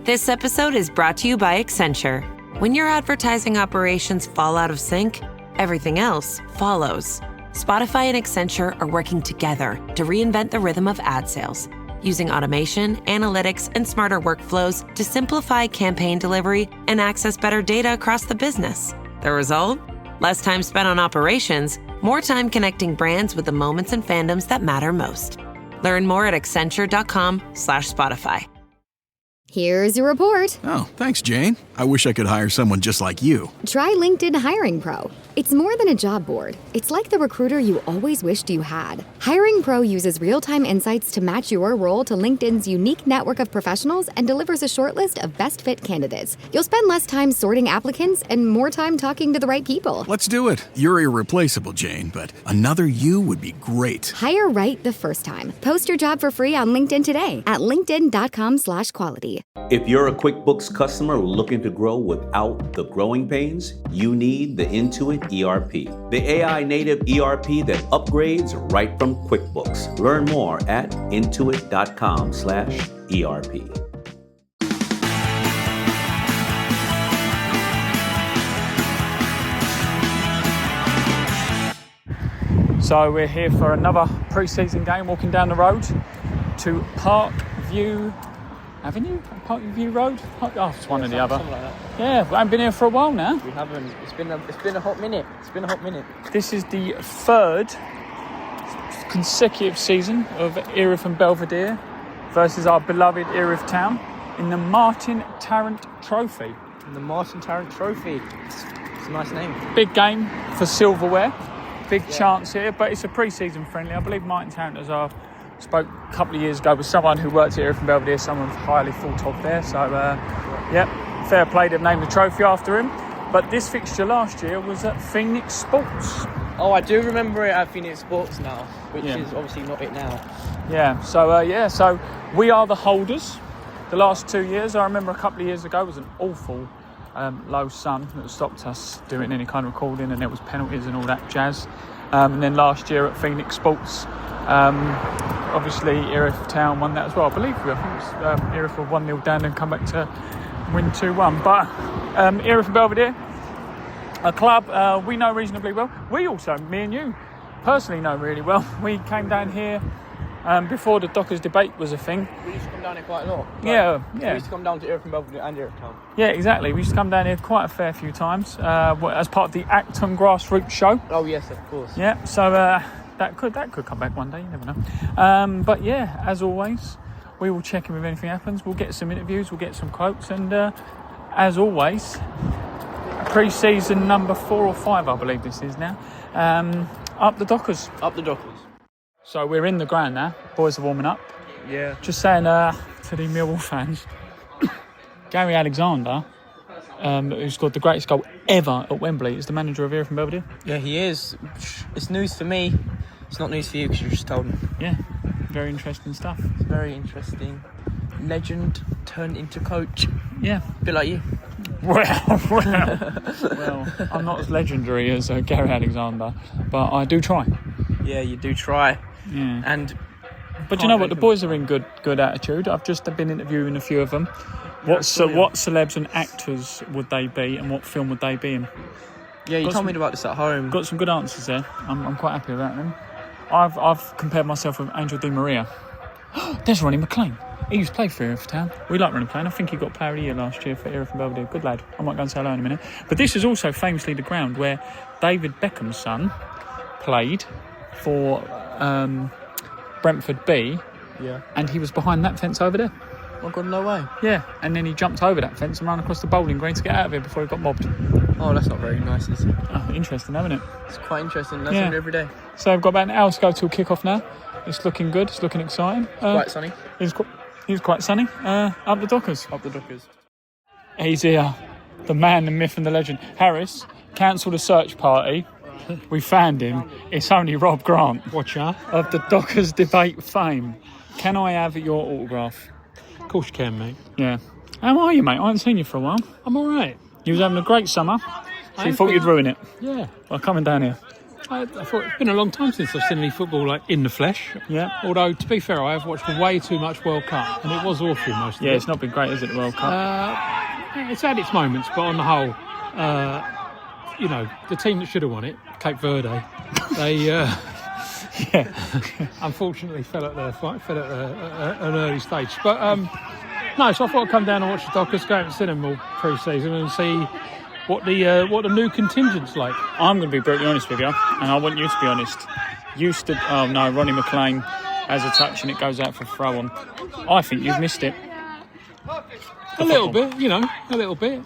This episode is brought to you by Accenture. When your advertising operations fall out of sync, everything else follows. Spotify and Accenture are working together to reinvent the rhythm of ad sales, using automation, analytics, and smarter workflows to simplify campaign delivery and access better data across the business. The result? Less time spent on operations, more time connecting brands with the moments and fandoms that matter most. Learn more at accenture.com/Spotify. Here's your report. Oh, thanks, Jane. I wish I could hire someone just like you. Try LinkedIn Hiring Pro. It's more than a job board. It's like the recruiter you always wished you had. Hiring Pro uses real-time insights to match your role to LinkedIn's unique network of professionals and delivers a short list of best fit candidates. You'll spend less time sorting applicants and more time talking to the right people. Let's do it. You're irreplaceable, Jane, but another you would be great. Hire right the first time. Post your job for free on LinkedIn today at linkedin.com/quality. If you're a QuickBooks customer looking to grow without the growing pains, you need the Intuit ERP, the AI native ERP that upgrades right from QuickBooks. Learn more at intuit.com/ERP. So we're here for another pre-season game, walking down the road to Parkview Avenue? Parkview Road? It's one or the other. Something like that. Yeah, we haven't been here for a while now. We haven't. It's been a hot minute. This is the third consecutive season of Erith and Belvedere versus our beloved Erith Town in the Martin Tarrant Trophy. The Martin Tarrant Trophy. It's a nice name. Big game for silverware. Big chance here, but it's a pre-season friendly. I believe Martin Tarrant, as I spoke a couple of years ago with someone who worked at Erith and Belvedere, someone highly thought of there. So, fair play to name the trophy after him. But this fixture last year was at Phoenix Sports. Oh, I do remember it at Phoenix Sports now, which is obviously not it now. Yeah, so we are the holders. The last 2 years, I remember a couple of years ago, was an awful low sun that stopped us doing any kind of recording, and there was penalties and all that jazz. And then last year at Phoenix Sports, obviously Erith Town won that as well. I think it was Erith were 1-0 down and come back to win 2-1. But Erith and Belvedere, a club we know reasonably well. We also, me and you, personally know really well. We came down here before the Dockers debate was a thing. We used to come down here quite a lot. Yeah. We used to come down to Erith and Belvedere and Erith Town. Yeah, exactly. We used to come down here quite a fair few times as part of the Acton Grassroots show. Oh yes, of course. Yeah, so that could come back one day, you never know. But yeah, as always, we will check in if anything happens. We'll get some interviews, we'll get some quotes, and as always, pre-season number 4 or 5, I believe this is now. Up the Dockers. Up the Dockers. So we're in the ground now. Boys are warming up. Yeah. Just saying to the Millwall fans, Gary Alexander, who scored the greatest goal ever at Wembley, is the manager of Erith and Belvedere. Yeah, he is. It's news for me. It's not news for you because you just told him. Yeah, very interesting stuff. It's very interesting. Legend turned into coach. Yeah. A bit like you. Well, I'm not as legendary as Gary Alexander, but I do try. Yeah, you do try. Yeah. But you know what? The boys are in good attitude. I've just been interviewing a few of them. What celebs and actors would they be, and what film would they be in? Yeah, you told me about this at home. Got some good answers there. I'm quite happy with that. Then I've compared myself with Angel Di Maria. There's Ronnie McLean. He used to play for Erith Town. We like Ronnie McLean. I think he got Player of the Year last year for Erith and Belvedere. Good lad. I might go and say hello in a minute. But this is also famously the ground where David Beckham's son played for Brentford B. Yeah. And he was behind that fence over there. Oh God, no way. Yeah, and then he jumped over that fence and ran across the bowling green to get out of here before he got mobbed. Oh, that's not very nice, is it? Oh, interesting, isn't it? It's quite interesting. That's something every day. So we've got about an hour to go till kick-off now. It's looking good. It's looking exciting. Quite sunny. He's quite sunny. Up the Dockers. Up the Dockers. He's here. The man, the myth and the legend. Harris, cancelled a search party. We found him. It's only Rob Grant. Watcher. Of the Dockers debate fame. Can I have your autograph? Of course you can, mate. Yeah. How are you, mate? I haven't seen you for a while. I'm all right. You was having a great summer, so you thought you'd ruin it. Yeah. Well, coming down here. I thought it's been a long time since I've seen any football like in the flesh. Yeah. Although, to be fair, I have watched way too much World Cup, and it was awful most of it. Yeah, it's not been great, is it, the World Cup? It's had its moments, but on the whole, the team that should have won it, Cape Verde, they unfortunately fell at an early stage. But no, so I thought I'd come down and watch the Dockers, go out and see them all pre-season and see what the new contingent's like. I'm going to be brutally honest with you, and I want you to be honest. Ronnie McLean has a touch and it goes out for throw on. I think you've missed it. A little bit.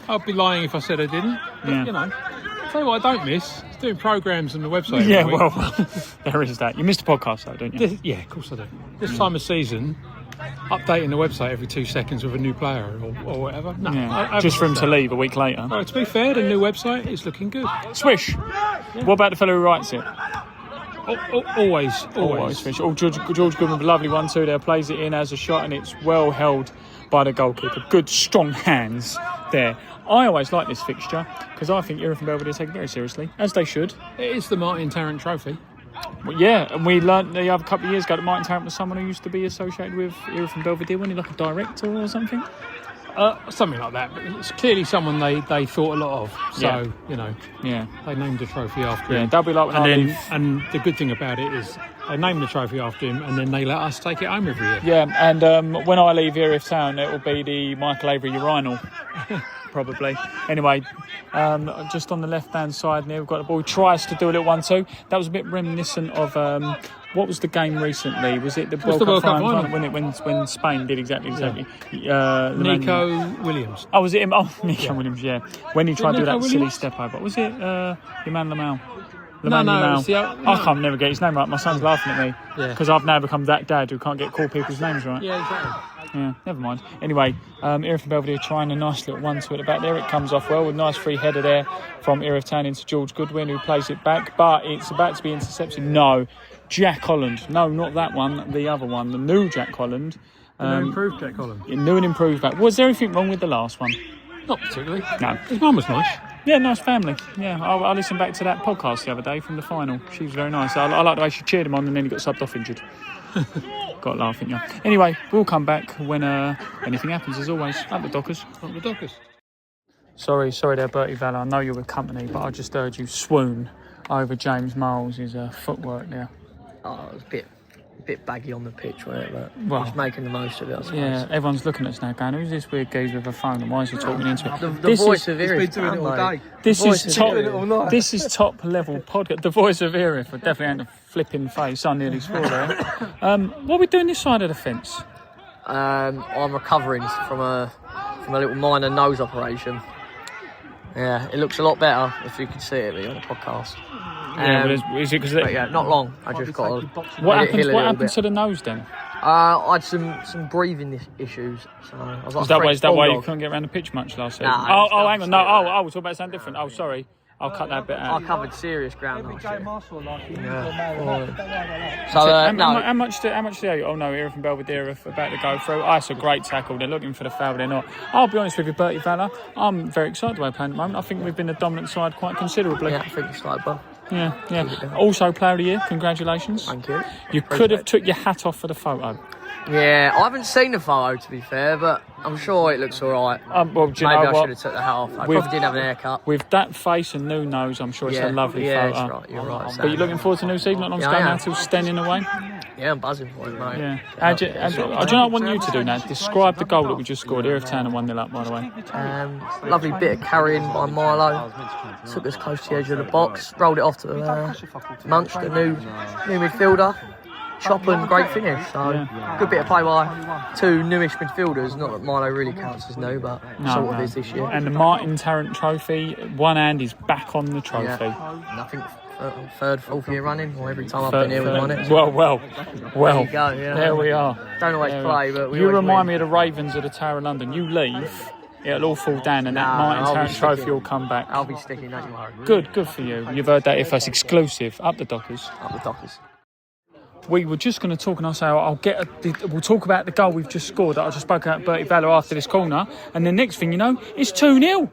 I'd be lying if I said I didn't. But, tell you what I don't miss is doing programmes on the website. Yeah, well, there is that. You missed a podcast though, don't you? Of course I do. This time of season, updating the website every 2 seconds with a new player or whatever. No, just for him to leave a week later. To be fair, the new website is looking good. Swish! Yeah. What about the fellow who writes it? Always. Swish. George Goodman, a lovely one too there, plays it in as a shot and it's well held by the goalkeeper. Good, strong hands there. I always like this fixture because I think Erith and Belvedere take it very seriously, as they should. It is the Martin Tarrant Trophy. Well, yeah, and we learnt the other couple of years ago that Martin Tarrant was someone who used to be associated with Erith and Belvedere, wasn't he, like a director or something? Something like that. But it's clearly someone they thought a lot of. So, they named the trophy after him. Yeah, they'll be like and the good thing about it is they named the trophy after him and then they let us take it home every year. Yeah, and when I leave Erith Town, it will be the Michael Avery urinal. Probably. Anyway, just on the left-hand side there, we've got the ball. He tries to do a little 1-2. That was a bit reminiscent of what was the game recently? Was it the World Cup final when Spain did exactly? Nico Williams. Oh, was it him? Oh, Nico Williams. Yeah. When he tried to do that silly step over, was it Iman Lamau? I can't never get his name right. My son's laughing at me because I've now become that dad who can't call people's names right. Yeah, exactly. Yeah, never mind. Anyway, Erith and Belvedere trying a nice little 1-2 at the back there. It comes off well with a nice free header there from Erith Town into George Goodwin, who plays it back, but it's about to be intercepted. No, Jack Holland. No, not that one. The other one, the new Jack Holland. The new improved Jack Holland. New and improved back. Was there anything wrong with the last one? Not particularly. No. His mum was nice. Yeah, nice family. Yeah, I listened back to that podcast the other day from the final. She was very nice. I like the way she cheered him on and then he got subbed off injured. Got laughing, yeah. Anyway, we'll come back when anything happens, as always. Up the Dockers. Sorry there, Bertie Valor. I know you're with company, but I just heard you swoon over James Miles' footwork there. Oh, it was a bit baggy on the pitch, wasn't it? But just making the most of it, I suppose. Yeah, everyone's looking at us now going, who's this weird geezer with a phone and why is he talking into it? The voice of Erith. He's been doing it all day. This is top level podcast. The voice of Erith. I definitely ain't a flipping face. I nearly swore there. What are we doing this side of the fence? I'm recovering from a little minor nose operation. Yeah, it looks a lot better if you can see it on the podcast. Is it because not long. I just got to What happened to the nose then? I had some breathing issues. So I was like is that why you couldn't get around the pitch much last season? Nah, hang on. No, we're talking about something different. Oh, sorry. I'll cut that bit out. I covered serious ground last year. How much do they owe you? Oh no, Erith and Belvedere are about to go through. It's a great tackle. They're looking for the foul. They're not. I'll be honest with you, Bertie Valor. I'm very excited the way we're playing at the moment. I think we've been the dominant side quite considerably. Yeah, I think it's like well. Yeah. Also, Player of the Year. Congratulations. Thank you. You could have took your hat off for the photo. Yeah, I haven't seen the photo to be fair, but I'm sure it looks all right. Well, maybe I should have took the hat off. I probably didn't have an haircut. With that face and new nose, I'm sure it's a lovely photo. Yeah, right, you're right. But you're looking forward to new season? Not long to go now till standing away? Yeah, I'm buzzing for it, mate. Yeah. I do you know what I want you to do now? Describe the goal that we just scored. Erith Town 1-0 up, by the way. Lovely bit of carrying by Milo. Took us close to the edge of the box. Rolled it off to Munch, the new midfielder. Chop and great finish. So good bit of play by two newish midfielders. Not that Milo really counts as new, but sort of is this year. And the Martin Tarrant Trophy, one hand is back on the trophy. Yeah. And I think third, fourth year running, or every time I've been here we've won it. Well. There you go, There we are. Don't always play, but we You always remind win. me of the Ravens of the Tower of London. You leave, it'll all fall down, and that Martin Tarrant Trophy will come back. I'll be sticking, don't you worry. Good for you. You've heard that if that's exclusive. Up the Dockers. Up the Dockers. We were just going to talk, and I'll say we'll talk about the goal we've just scored that I just spoke about Bertie Valor after this corner, and the next thing you know, it's 2-0.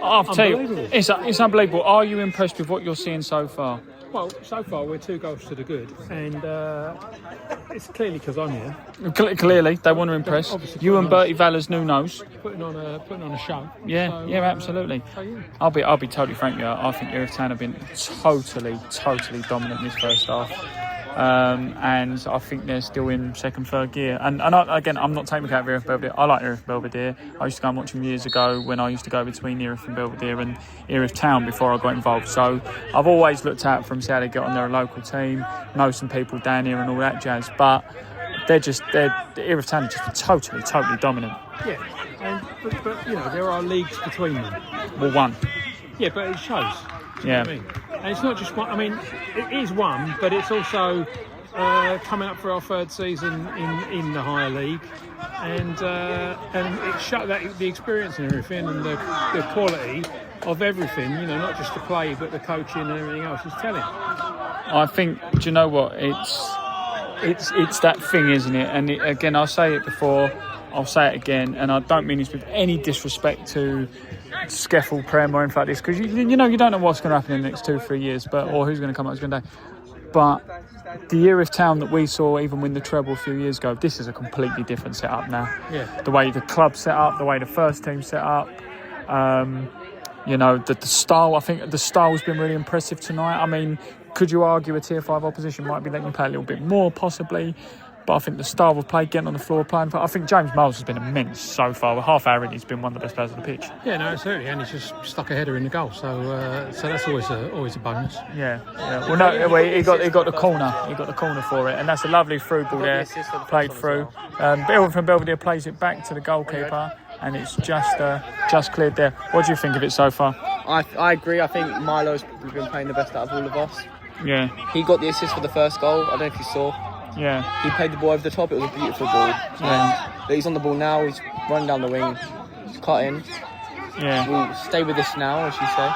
I'll tell you, unbelievable. it's unbelievable. Are you impressed with what you're seeing so far? Well, so far we're 2 goals to the good, and it's clearly because I'm here. Clearly, they want to impress. Obviously You and putting Bertie Valler's new nose. Putting on a show. Yeah, So, yeah, absolutely. I'll be totally frank with you. I think Erith Town have been totally dominant in this first half. And I think they're still in second, third gear. And I'm not taking the out of Erith Belvedere. I like Erith Belvedere. I used to go and watch them years ago when I used to go between Erith and Belvedere and Erith Town before I got involved. So I've always looked out for them, see how they get on. They're a local team, know some people down here and all that jazz. But Erith Town are just totally dominant. Yeah, but you know, there are leagues between them. Well, one. Yeah, but it shows. Yeah. I mean, and it's not just one. I mean, it is one, but it's also coming up for our third season in the higher league, and it showed that the experience and everything, and the quality of everything. You know, not just the play, but the coaching and everything else is telling. I think. Do you know what? It's that thing, isn't it? And again, I'll say it before, I'll say it again, and I don't mean this with any disrespect to Skeffel, Prem or anything like this, because you know you don't know what's going to happen in the next 2-3 years, or who's going to come up, who's going to die. But the Erith Town that we saw even win the treble a few years ago, this is a completely different setup now. Yeah. The way the club set up, the way the first team set up, you know, the style. I think the style's been really impressive tonight. I mean, could you argue a Tier 5 opposition might be letting you play a little bit more, possibly? But I think the style of play, getting on the floor, playing. I think James Miles has been immense so far. With half hour in, he's been one of the best players on the pitch. Yeah, no, absolutely, and he's just stuck a header in the goal, so that's always a bonus. Yeah. Well, no, he got the corner. He got the corner for it, and that's a lovely through ball there, played through. Everyone from Belvedere plays it back to the goalkeeper, and it's just cleared there. What do you think of it so far? I agree. I think Milo's probably been playing the best out of all of us. Yeah. He got the assist for the first goal. I don't know if you saw. Yeah. He played the ball over the top. It was a beautiful ball. Yeah. But he's on the ball now. He's running down the wing. He's cutting. Yeah. We'll stay with this now, as you say.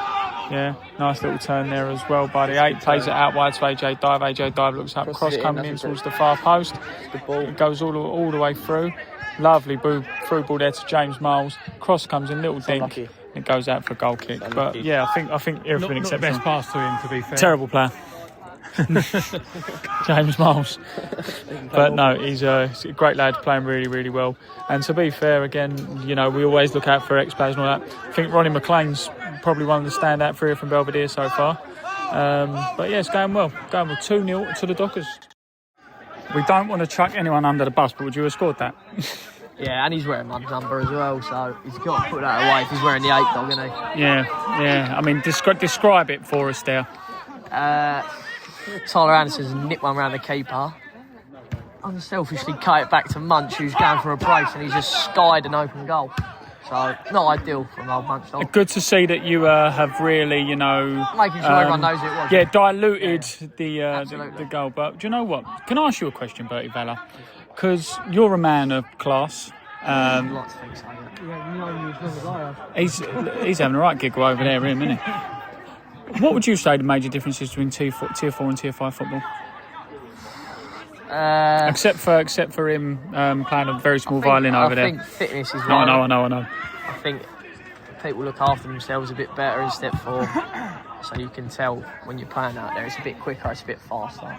Yeah. Nice little turn there as well by the 8. Plays it out wide to AJ Dive. AJ Dive looks up. Cross coming in towards the far post. Good ball. It goes all the way through. Lovely through ball there to James Miles. Cross comes in, little dink. Unlucky. It goes out for a goal kick. But yeah, I think Erith been exceptional. Not the best pass to him, to be fair. Terrible player. James Miles. But no, he's a great lad, playing really well. And to be fair, again, you know, we always look out for ex-players and all that. I think Ronnie McLean's probably one of the standout three from Belvedere so far. But yeah, it's going well. 2-0 to the Dockers. We don't want to chuck anyone under the bus, but would you have scored that? Yeah, and he's wearing my number as well, so he's got to put that away if he's wearing the 8 dog, isn't he? Yeah. I mean, describe it for us there. Tyler Anderson's nipped one round the keeper. Unselfishly cut it back to Munch, who's going for a brace, and he's just skied an open goal. So, not ideal from old Munch. Good to see that you have really, you know... Making sure everyone knows it was. Yeah, diluted the goal. But do you know what? Can I ask you a question, Bertie Valla? Because you're a man of class. I'd like to think so, yeah. He's having a right giggle over there, isn't he? What would you say the major differences between Tier 4 and Tier 5 football? Except for him playing a very small violin over there. I think fitness is one. I know. I think people look after themselves a bit better in Step 4. So you can tell when you're playing out there, it's a bit quicker, it's a bit faster.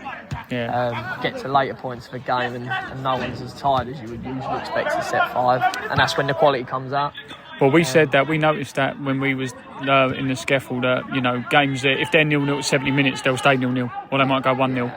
Yeah. Get to later points of the game and no one's as tired as you would usually expect in Step 5. And that's when the quality comes out. Well, we said that, we noticed that when we was in the Skeffel that, you know, games, if they're 0-0 at 70 minutes, they'll stay 0-0, or they might go 1-0.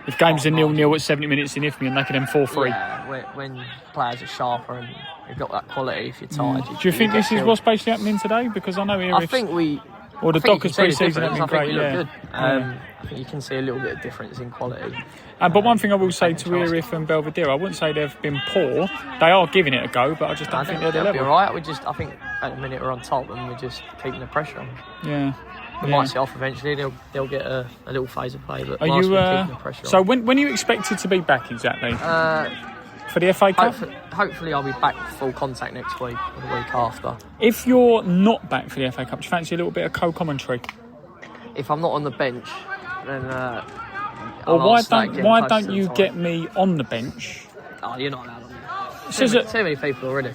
If games are 0-0 at 70 minutes in Ifmy, and they can then 4-3. Yeah, when players are sharper and they've got that quality, if you're tired... Do you think this is what's basically happening today? Because I know I think we... Or the Dockers pre-season have been great, yeah. I think you can see a little bit of difference in quality. But one thing I will say to Erith and Belvedere, I wouldn't say they've been poor. They are giving it a go, but I just don't think they're the level. They'll be all right. I think at the minute we're on top and we're just keeping the pressure on. Yeah. They might sit off eventually. They'll get a little phase of play, but are you, keeping the pressure so on. when are you expected to be back exactly? For the FA Cup? Hopefully I'll be back full contact next week or the week after. If you're not back for the FA Cup, do you fancy a little bit of co-commentary? If I'm not on the bench, then... or why don't you get me on the bench? Oh, you're not allowed on there. Too many people already.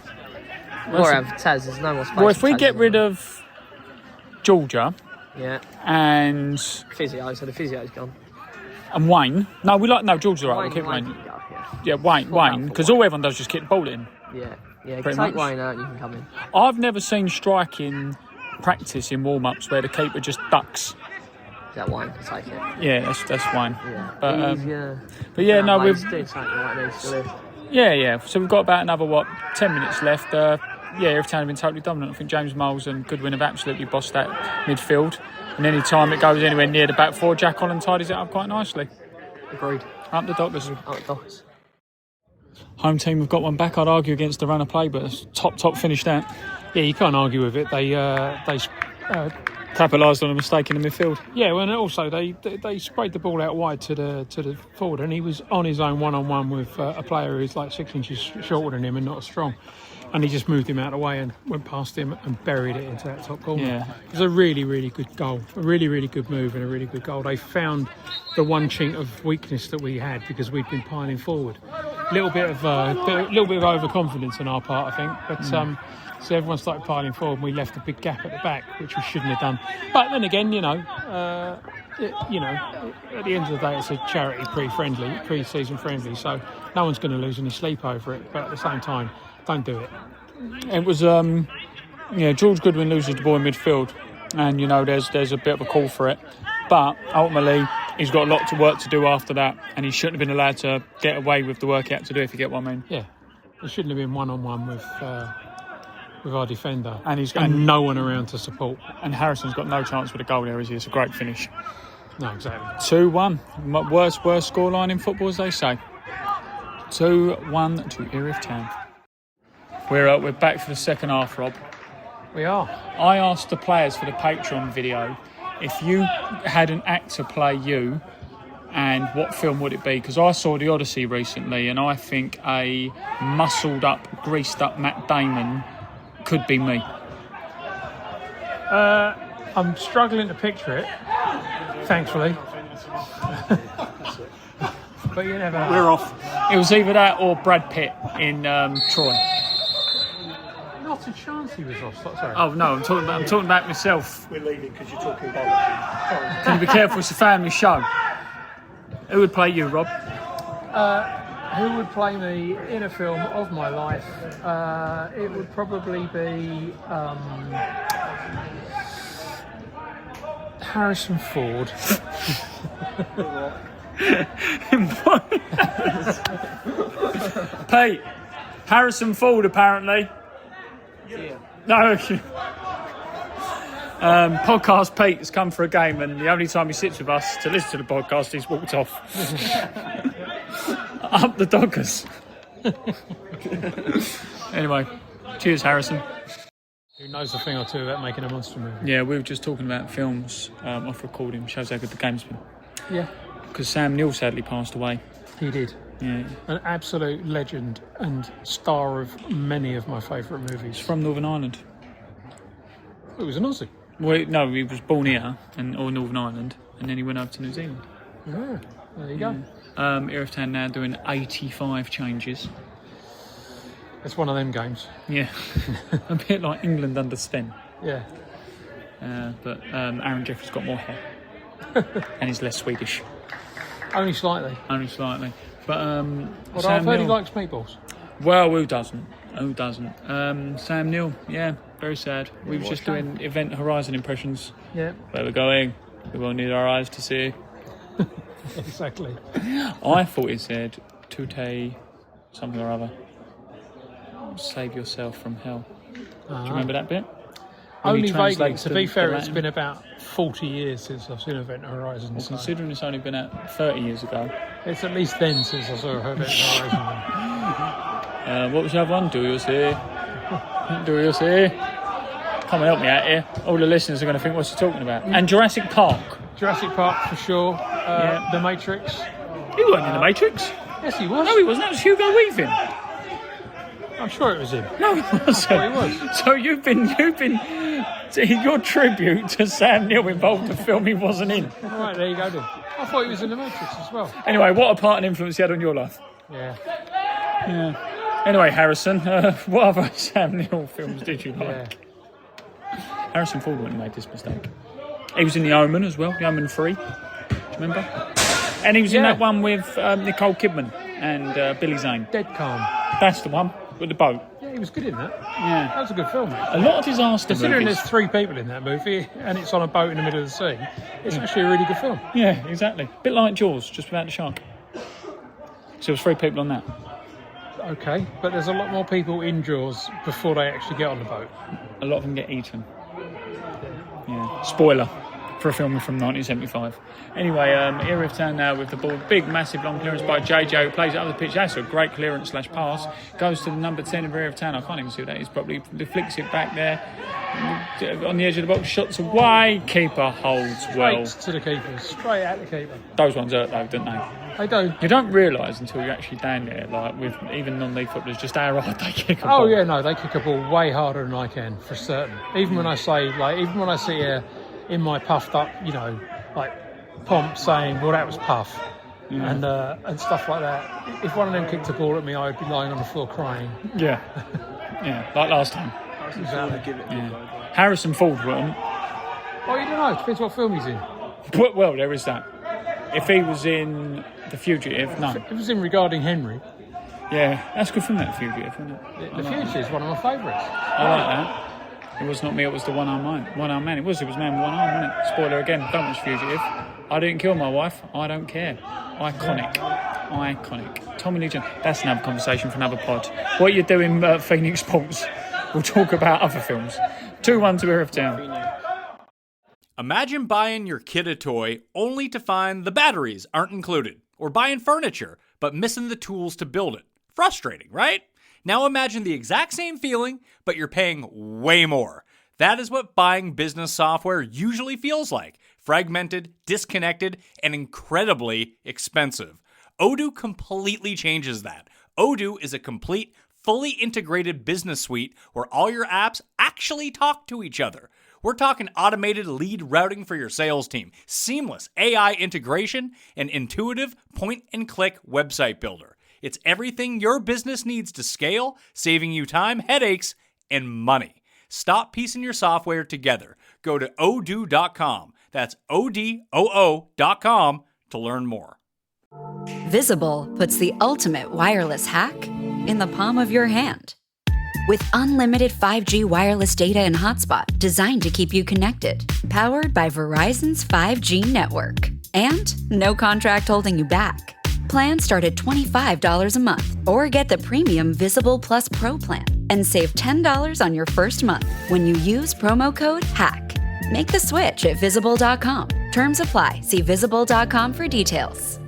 Or have Taz, there's no more space. Well, if we get rid of Georgia. Yeah. And Physio, so the physio's gone. And Wayne. No, George's all right. We'll keep Wayne Wayne. can go, yeah. Yeah, Wayne. Because all everyone does is just kick the ball in. Yeah. Pretty Take much. Wayne out and you can come in. I've never seen striking practice in warm-ups where the keeper just ducks. Is that Wayne to take it? Yeah, that's Wayne. Yeah. But yeah, no, we've we've... doing something like this still here. Yeah. So we've got about another, 10 minutes left. Erith Town have been totally dominant. I think James Moles and Goodwin have absolutely bossed that midfield. And any time it goes anywhere near the back four, Jack Holland tidies it up quite nicely. Agreed. Up the Dockers. Up the Dockers. Home team have got one back. I'd argue against the run of play, but it's top finish that. Yeah, you can't argue with it. They Capitalised on a mistake in the midfield. Yeah, well, and also they sprayed the ball out wide to the forward, and he was on his own one-on-one with a player who's like 6 inches shorter than him and not as strong. And he just moved him out of the way and went past him and buried it into that top corner. Yeah. It was a really, really good goal. A really, really good move and a really good goal. They found the one chink of weakness that we had because we'd been piling forward. A little bit of overconfidence on our part, I think. But so everyone started piling forward and we left a big gap at the back, which we shouldn't have done. But then again, at the end of the day, it's a charity pre-season friendly, so no one's going to lose any sleep over it. But at the same time, don't do it. It was, George Goodwin loses the ball in midfield, and there's a bit of a call for it. But ultimately, he's got a lot of work to do after that, and he shouldn't have been allowed to get away with the work he had to do. If you get what I mean. Yeah, he shouldn't have been one-on-one with our defender, and no one around to support. And Harrison's got no chance with a goal there, is he? It's a great finish. No, exactly. 2-1. Worst scoreline in football, as they say. 2-1 to Erith Town. We're back for the second half, Rob. We are. I asked the players for the Patreon video if you had an actor play you, and what film would it be? Because I saw The Odyssey recently, and I think a muscled up, greased up Matt Damon could be me. I'm struggling to picture it, thankfully. But you never know. We're off. It was either that or Brad Pitt in Troy. Not a chance he was off. Sorry. Oh no, I'm talking about myself. We're leaving because you're talking about. Can you be careful? It's a family show. Who would play you, Rob? Who would play me in a film of my life? It would probably be Harrison Ford. Pete, Harrison Ford apparently. Yeah. No. Podcast Pete has come for a game, and the only time he sits with us to listen to the podcast, he's walked off. Up the Dockers. Anyway, cheers, Harrison. Who knows a thing or two about making a monster movie? Yeah, we were just talking about films off recording. Shows how good the game's been. Yeah. Because Sam Neill sadly passed away. He did. Yeah. An absolute legend and star of many of my favourite movies. He's from Northern Ireland. It was an Aussie. Well, no, he was born here, or Northern Ireland, and then he went over to New Zealand. Yeah, there you go. Erith Town now doing 85 changes. It's one of them games. Yeah. A bit like England under Sten. Yeah. But Aaron Jeffrey's got more hair. And he's less Swedish. Only slightly. Only slightly. But I've Sam heard he Neill. likes meatballs. Well, who doesn't? Who doesn't? Sam Neill, yeah, very sad. We were just doing Event Horizon impressions. Yeah. Where we're going, we won't need our eyes to see. Exactly. I thought it said, Tute something or other. Save yourself from hell. Do you remember that bit? Only vaguely. To be fair, it's been about 40 years since I've seen Event Horizon. Well, considering it's only been out 30 years ago. It's at least then since I saw Event Horizon. What was the other one? Do you see? Do you see? Come and help me out here. All the listeners are going to think, what's he talking about? And Jurassic Park. Jurassic Park for sure. The Matrix. He wasn't in The Matrix. Yes, he was. No, he wasn't. That was Hugo Weaving. I'm sure it was him. No, he wasn't. He was. So you've been your tribute to Sam Neill involved a film he wasn't in. All right, there you go then. I thought he was in The Matrix as well. Anyway, what a part and influence he had on your life. Yeah. Anyway, Harrison, what other Sam Neill films did you like? Yeah. Harrison Ford wouldn't have made this mistake. He was in The Omen as well, The Omen 3. Do you remember? And he was in that one with Nicole Kidman and Billy Zane. Dead Calm. That's the one, with the boat. Yeah, he was good in that. Yeah. That was a good film. A lot of disaster Considering movies. there's 3 people in that movie and it's on a boat in the middle of the sea, it's actually a really good film. Yeah, exactly. Bit like Jaws, just without the shark. So there was 3 people on that. Okay, but there's a lot more people in Jaws before they actually get on the boat. A lot of them get eaten. Yeah. Spoiler for a film from 1975. Anyway, Erith Town now with the ball. Big, massive, long clearance by JJ, who plays it up the pitch. That's a great clearance / pass. Goes to the number 10 of Erith Town. I can't even see what that is. Probably flicks it back there. On the edge of the box, shots away. Keeper holds well. Straight to the keeper. Straight at the keeper. Those ones hurt though, don't they? They do. You don't realise until you're actually down there, like with even non-league footballers, just how hard they kick a ball. Oh yeah, no, they kick a ball way harder than I can, for certain. Even when I sit here in my puffed up, pomp saying, well, that was puff, and stuff like that. If one of them kicked a ball at me, I would be lying on the floor crying. Yeah. Yeah, like last time. Exactly. Yeah. Harrison Ford wouldn't. Well, you don't know. It depends what film he's in. Well, there is that. If he was in The Fugitive, no. If it was in Regarding Henry. Yeah, that's a good film, that Fugitive, isn't it? The Fugitive is one of my favourites. I like that. It was not me, it was the one-armed man. It was man with one arm, wasn't it? Spoiler again, don't watch Fugitive. I didn't kill my wife, I don't care. Iconic. Tommy Lee Jones. That's another conversation for another pod. What you doing, Phoenix Sports? We'll talk about other films. 2-1 to Erith Town. Imagine buying your kid a toy only to find the batteries aren't included, or buying furniture but missing the tools to build it. Frustrating, right? Now imagine the exact same feeling, but you're paying way more. That is what buying business software usually feels like. Fragmented, disconnected, and incredibly expensive. Odoo completely changes that. Odoo is a complete, fully integrated business suite where all your apps actually talk to each other. We're talking automated lead routing for your sales team, seamless AI integration, and intuitive point-and-click website builder. It's everything your business needs to scale, saving you time, headaches, and money. Stop piecing your software together. Go to odoo.com. That's odoo.com to learn more. Visible puts the ultimate wireless hack in the palm of your hand. With unlimited 5G wireless data and hotspot designed to keep you connected, powered by Verizon's 5G network. And no contract holding you back. Plans start at $25 a month, or get the premium Visible Plus Pro plan and save $10 on your first month when you use promo code HACK. Make the switch at Visible.com. Terms apply. See Visible.com for details.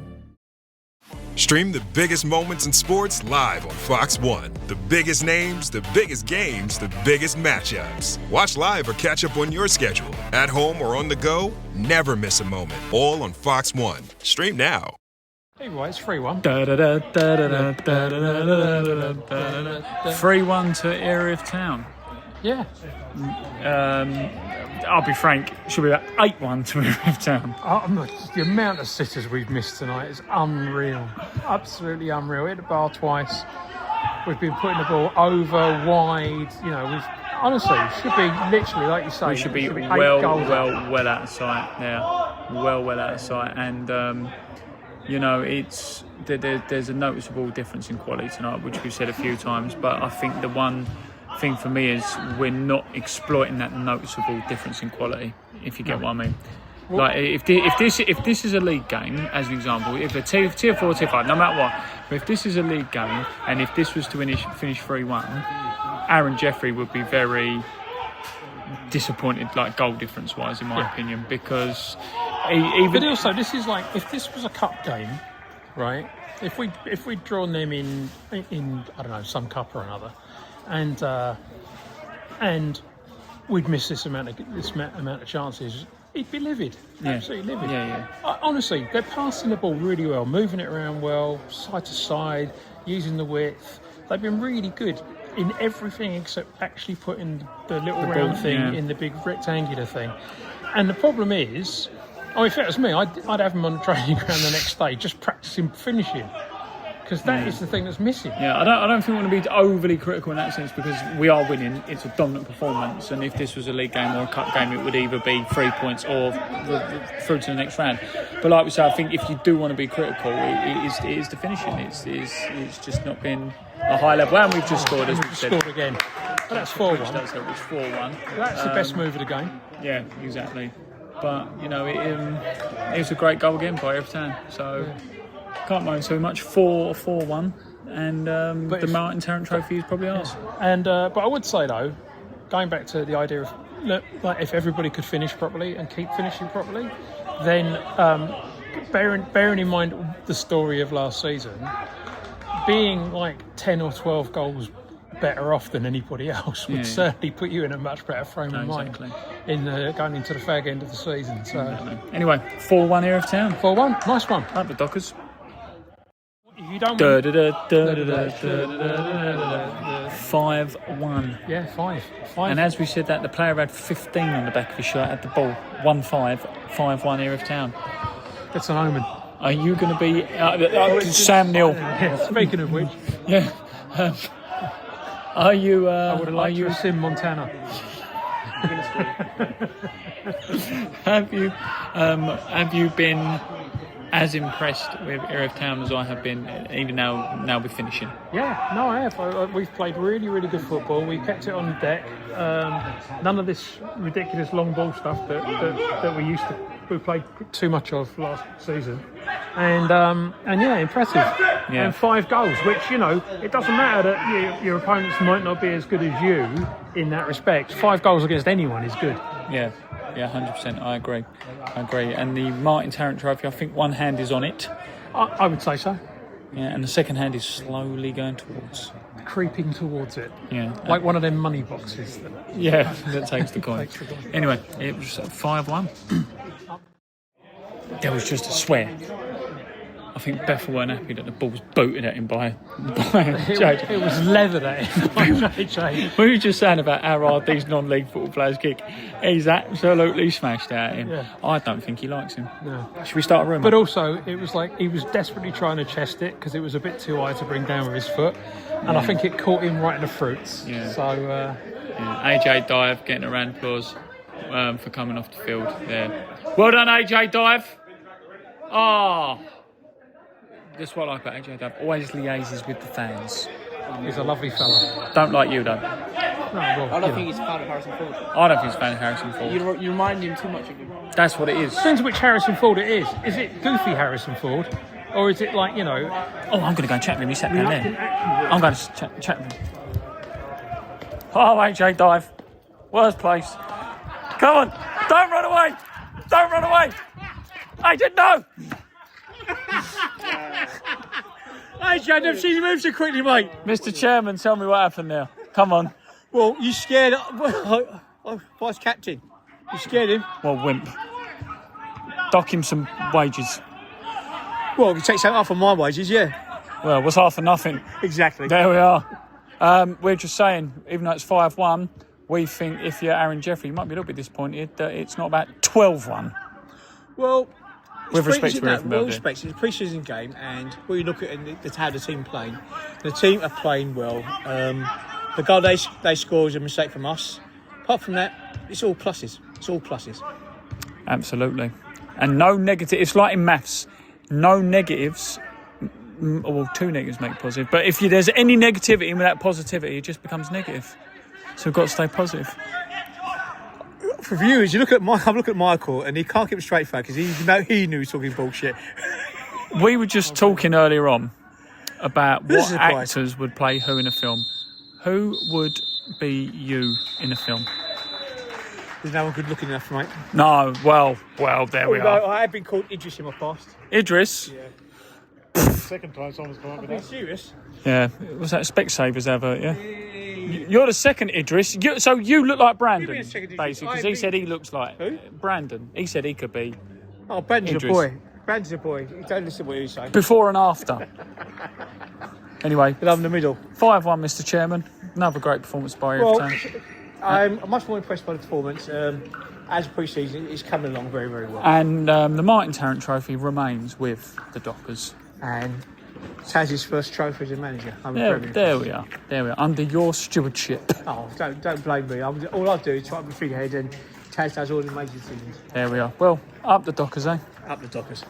Stream the biggest moments in sports live on Fox One. The biggest names, the biggest games, the biggest matchups. Watch live or catch up on your schedule. At home or on the go, never miss a moment. All on Fox One. Stream now. Anyway, it's 3-1. 3-1 to Erith Town. Yeah. I'll be frank, should be about 8-1 to Erith Town. The amount of sitters we've missed tonight is unreal. Absolutely unreal. Hit the bar twice. We've been putting the ball over, wide. We've honestly should be literally, like you say, we should be well out of sight now. Well out of sight. And, it's there's a noticeable difference in quality tonight, which we've said a few times. But I think the one thing for me is we're not exploiting that noticeable difference in quality, if you get what I mean. Like if this is a league game, as an example, if a tier 4, tier 5, no matter what, but if this is a league game and if this was to finish 3-1, Aaron Jeffrey would be very disappointed, like goal difference wise, in my opinion, because but also this is like, if this was a cup game, right? If we'd drawn them in I don't know, some cup or another, and we'd miss this amount of chances, he'd be livid. Yeah. Absolutely livid. Yeah. Honestly, they're passing the ball really well, moving it around well, side to side, using the width. They've been really good in everything except actually putting the little round thing in the big rectangular thing. And the problem is, if it was me, I'd have them on the training ground the next day, just practicing finishing. because that is the thing that's missing. Yeah, I don't think we want to be overly critical in that sense because we are winning. It's a dominant performance, and if this was a league game or a cup game, it would either be 3 points or through to the next round. But like we said, I think if you do want to be critical, it is the finishing. It's just not been a high level, and we've just scored as we've said. Scored again. But that's 4-1. It's 4-1. That's the best move of the game. Yeah, exactly. But it was a great goal again by Erith Town. So can't moan too much. 4-1, and the Martin Tarrant Trophy is probably ours. And but I would say though, going back to the idea of like if everybody could finish properly and keep finishing properly, then bearing in mind the story of last season, being like 10 or 12 goals better off than anybody else would certainly put you in a much better frame of mind in going into the fag end of the season. So anyway, 4-1 Erith Town. 4-1, nice one. Up the Dockers. You don't 5-1. Yeah, 5. And as we said that, the player had 15 on the back of his shirt at the ball. 1-5, 5-1 Erith Town. That's an omen. Are you going to be Sam Neill? Speaking of which, are you? I would have liked to have seen Montana. Have you been as impressed with Erith Town as I have been, even now we're finishing? Yeah, no, I have. We've played really, really good football. We kept it on deck. None of this ridiculous long ball stuff that we played too much of last season. And yeah, impressive. Yeah. And 5 goals, which, it doesn't matter that your opponents might not be as good as you in that respect. 5 goals against anyone is good. Yeah, 100%. I agree. And the Martin Tarrant Trophy, I think one hand is on it. I would say so. Yeah, and the second hand is slowly going towards. Creeping towards it. Yeah. Like one of them money boxes. That takes the coin. Anyway, it was 5-1. There was just a swear. I think Bethel weren't happy that the ball was booted at him by JJ. It was leathered at him by JJ. We were just saying about how hard these non-league football players kick. He's absolutely smashed at him. Yeah. I don't think he likes him. No. Should we start a rumour? But also, it was like he was desperately trying to chest it because it was a bit too high to bring down with his foot. And I think it caught him right in the fruits. Yeah. So, AJ Dive getting a round of applause for coming off the field there. Well done, AJ Dive. That's what I like about AJ Dive. Always liaises with the fans. He's a lovely fella. Don't like you, though. No, well, I don't think he's a fan of Harrison Ford. I don't think he's a fan of Harrison Ford. You remind him too much of him. That's what it is. Depends which Harrison Ford it is. Is it goofy Harrison Ford? Or is it like, Oh, I'm going to go and chat with him. He sat down there. I'm going to chat with him. Oh, AJ Dive. Worst place. Come on. Don't run away. Don't run away. AJ, no. AJ, I've never seen you move so quickly, mate. Mr. Chairman, tell me what happened there. Come on. Well, you scared... Vice captain. You scared him? Well, wimp. Dock him some wages. Well, you take something off of my wages, yeah. Well, what's half for nothing? Exactly. There we are. We're just saying, even though it's 5-1, we think if you're Aaron Jeffrey, you might be a little bit disappointed that it's not about 12-1. Well... With respect to it's a pre-season game, and when you look at how the team playing, the team are playing well. The goal they score is a mistake from us. Apart from that, it's all pluses. Absolutely. And no negative. It's like in maths. No negatives. Well, 2 negatives make positive. But if there's any negativity without positivity, it just becomes negative. So we've got to stay positive. For viewers, I'm looking at Michael, and he can't keep a straight face because he knew he was talking bullshit. We were just talking earlier on about what actors would play who in a film. Who would be you in a film? There's no one good looking enough, mate. No, well, there we are. I have been called Idris in my past. Idris? Yeah. Second time someone's come up with that. Are you serious? Yeah, was that Specsavers advert, yeah? You're the second Idris. So you look like Brandon, basically, because he said he looks like... Who? Brandon. He said he could be... Oh, Brandon's Idris. a boy. Brandon's a boy. You don't listen to what he's saying. Before and after. Anyway. But I'm in the middle. 5-1, Mr. Chairman. Another great performance by Erith Town. I'm much more impressed by the performance. As pre-season, it's coming along very, very well. And the Martin Tarrant Trophy remains with the Dockers. And Taz's first trophy as a manager. There we are. Under your stewardship. Oh, don't blame me. All I do is try to be figurehead, and Taz does all the major decisions. There we are. Well, up the Dockers, eh? Up the Dockers.